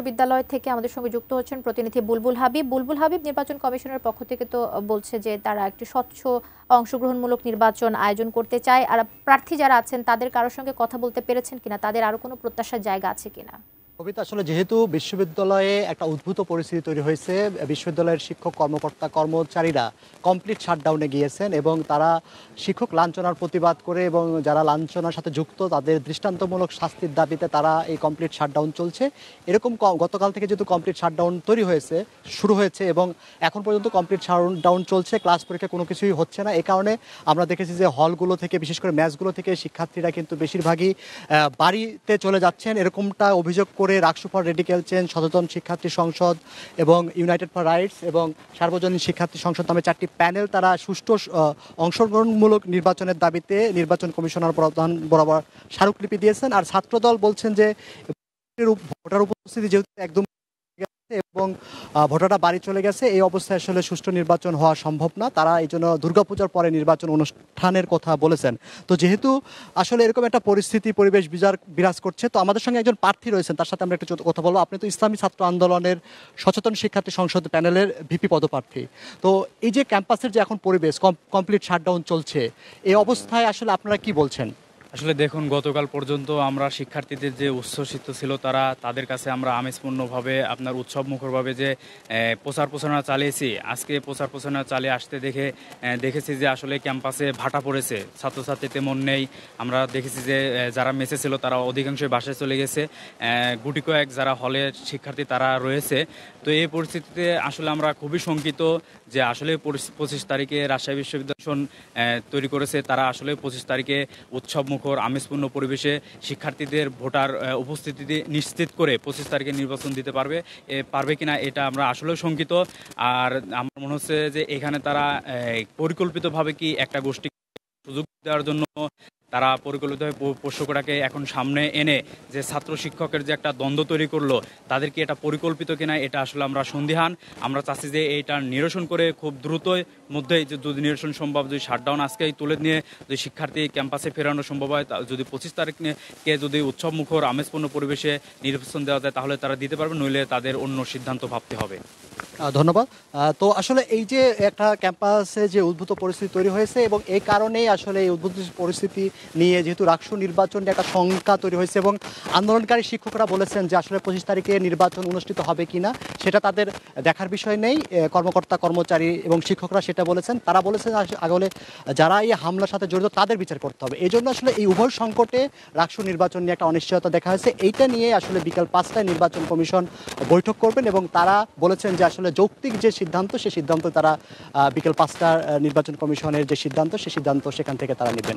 বিশ্ববিদ্যালয় থেকে আমাদের সঙ্গে যুক্ত হচ্ছেন প্রতিনিধি বুলবুল হাবিব। বুলবুল হাবিব, নির্বাচন কমিশনের পক্ষ থেকে তো বলছে যে তারা একটি স্বচ্ছ অংশগ্রহণমূলক নির্বাচন আয়োজন করতে চায়, আর প্রার্থী যারা আছেন তাদের কারোর সঙ্গে কথা বলতে পেরেছেন কিনা, তাদের আরো কোনো প্রত্যাশার জায়গা আছে কিনা? কবিতা, আসলে যেহেতু বিশ্ববিদ্যালয়ে একটা উদ্ভূত পরিস্থিতি তৈরি হয়েছে, বিশ্ববিদ্যালয়ের শিক্ষক কর্মকর্তা কর্মচারীরা কমপ্লিট শাটডাউনে গিয়েছেন এবং তারা শিক্ষক লাঞ্ছনার প্রতিবাদ করে এবং যারা লাঞ্ছনার সাথে যুক্ত তাদের দৃষ্টান্তমূলক শাস্তির দাবিতে তারা এই কমপ্লিট শাটডাউন চলছে। এরকম গতকাল থেকে যেহেতু কমপ্লিট শাটডাউন শুরু হয়েছে এবং এখন পর্যন্ত কমপ্লিট শাটডাউন চলছে, ক্লাস পরীক্ষা কোনো কিছুই হচ্ছে না। এই কারণে আমরা দেখেছি যে হলগুলো থেকে, বিশেষ করে ম্যাচগুলো থেকে শিক্ষার্থীরা কিন্তু বেশিরভাগই বাড়িতে চলে যাচ্ছেন। এরকমটা অভিযোগ করে রাকসু ফর রেডিক্যাল চেঞ্জ, সচেতন শিক্ষার্থী সংসদ এবং ইউনাইটেড ফর রাইটস এবং সার্বজনীন শিক্ষার্থী সংসদ নামে 4টি প্যানেল তারা সুষ্ঠু অংশগ্রহণমূলক নির্বাচনের দাবিতে নির্বাচন কমিশনার প্রধান বরাবর স্মারকলিপি দিয়েছেন। আর ছাত্রদল বলছেন যে ভোটার উপস্থিতি যেহেতু একদম এবং ভোটাররা বাড়ি চলে গেছে, এই অবস্থায় আসলে সুষ্ঠু নির্বাচন হওয়া সম্ভব না। তারা এই জন্য দুর্গাপূজার পরে নির্বাচন অনুষ্ঠানের কথা বলেছেন। তো যেহেতু আসলে এরকম একটা পরিবেশ বিরাজ করছে, তো আমাদের সঙ্গে একজন প্রার্থী রয়েছেন, তার সাথে আমরা একটু কথা বলবো। আপনি তো ইসলামী ছাত্র আন্দোলনের সচেতন শিক্ষার্থী সংসদ প্যানেলের ভিপি পদপ্রার্থী। তো এই যে ক্যাম্পাসের যে এখন পরিবেশ, কমপ্লিট শাটডাউন চলছে, এই অবস্থায় আসলে আপনারা কি বলছেন? আসলে দেখুন, গতকাল পর্যন্ত আমরা শিক্ষার্থীদের যে উচ্ছ্বসিত ছিল তাদের কাছে আমরা আমেজপূর্ণভাবে আপনার উৎসবমুখরভাবে যে প্রচার প্রচারণা চালিয়েছি, আজকে প্রচার প্রচারণা চালিয়ে আসতে দেখেছি যে আসলে ক্যাম্পাসে ভাটা পড়েছে, ছাত্রছাত্রী তেমন নেই। আমরা দেখেছি যে যারা মেসে ছিল তারা অধিকাংশই বাসায় চলে গেছে, গুটি কয়েক যারা হলের শিক্ষার্থী তারা রয়েছে। তো এই পরিস্থিতিতে আসলে আমরা খুবই শঙ্কিত যে আসলে 25 তারিখে রাজশাহী বিশ্ববিদ্যালয় তৈরি করেছে, তারা আসলে 25 তারিখে উৎসবমুখর আমেজপূর্ণ পরিবেশে শিক্ষার্থীদের ভোটার উপস্থিতি নিশ্চিত করে 25 তারিখে নির্বাচন দিতে পারবে কিনা, এটা আমরা আসলেও শঙ্কিত। আর আমার মনে হচ্ছে যে এখানে তারা পরিকল্পিতভাবে কি একটা গোষ্ঠী সুযোগ দেওয়ার জন্য তারা পরিকল্পিতভাবে পোষ্যকটাকে এখন সামনে এনে যে ছাত্র শিক্ষকের যে একটা দ্বন্দ্ব তৈরি করলো, তাদেরকে এটা পরিকল্পিত কিনা এটা আসলে আমরা সন্দিহান। আমরা চাচ্ছি যে এইটা নিরসন করে খুব দ্রুতই মধ্যেই যদি নিরসন সম্ভব, যদি শাটডাউন আজকেই তুলে নিয়ে যদি শিক্ষার্থী ক্যাম্পাসে ফেরানো সম্ভব হয়, যদি 25 তারিখকে যদি উৎসব মুখর আমেজপূর্ণ পরিবেশে নির্বাচন দেওয়া যায় তাহলে তারা দিতে পারবে, নইলে তাদের অন্য সিদ্ধান্ত ভাবতে হবে। ধন্যবাদ। তো আসলে এই যে একটা ক্যাম্পাসে যে উদ্ভূত পরিস্থিতি তৈরি হয়েছে এবং এই কারণেই আসলে এই উদ্ভূত পরিস্থিতি নিয়ে যেহেতু রাকসু নির্বাচন একটা শঙ্কা তৈরি হয়েছে এবং আন্দোলনকারী শিক্ষকরা বলেছেন যে আসলে 25 তারিখে নির্বাচন অনুষ্ঠিত হবে কিনা সেটা তাদের দেখার বিষয় নেই। কর্মকর্তা কর্মচারী এবং শিক্ষকরা সেটা বলেছেন। তারা বলেছেন আসলে যারা এই হামলার সাথে জড়িত তাদের বিচার করতে হবে। এই জন্য আসলে এই উভয় সংকটে রাকসু নির্বাচন নিয়ে একটা অনিশ্চয়তা দেখা হয়েছে। এইটা নিয়ে আসলে বিকাল 5টায় নির্বাচন কমিশন বৈঠক করবেন এবং তারা বলেছেন যে আসলে যৌক্তিক যে সিদ্ধান্ত, সেই সিদ্ধান্ত তারা বিকেল 5টার নির্বাচন কমিশনের যে সিদ্ধান্ত, সেই সিদ্ধান্ত সেখান থেকে তারা নেবেন।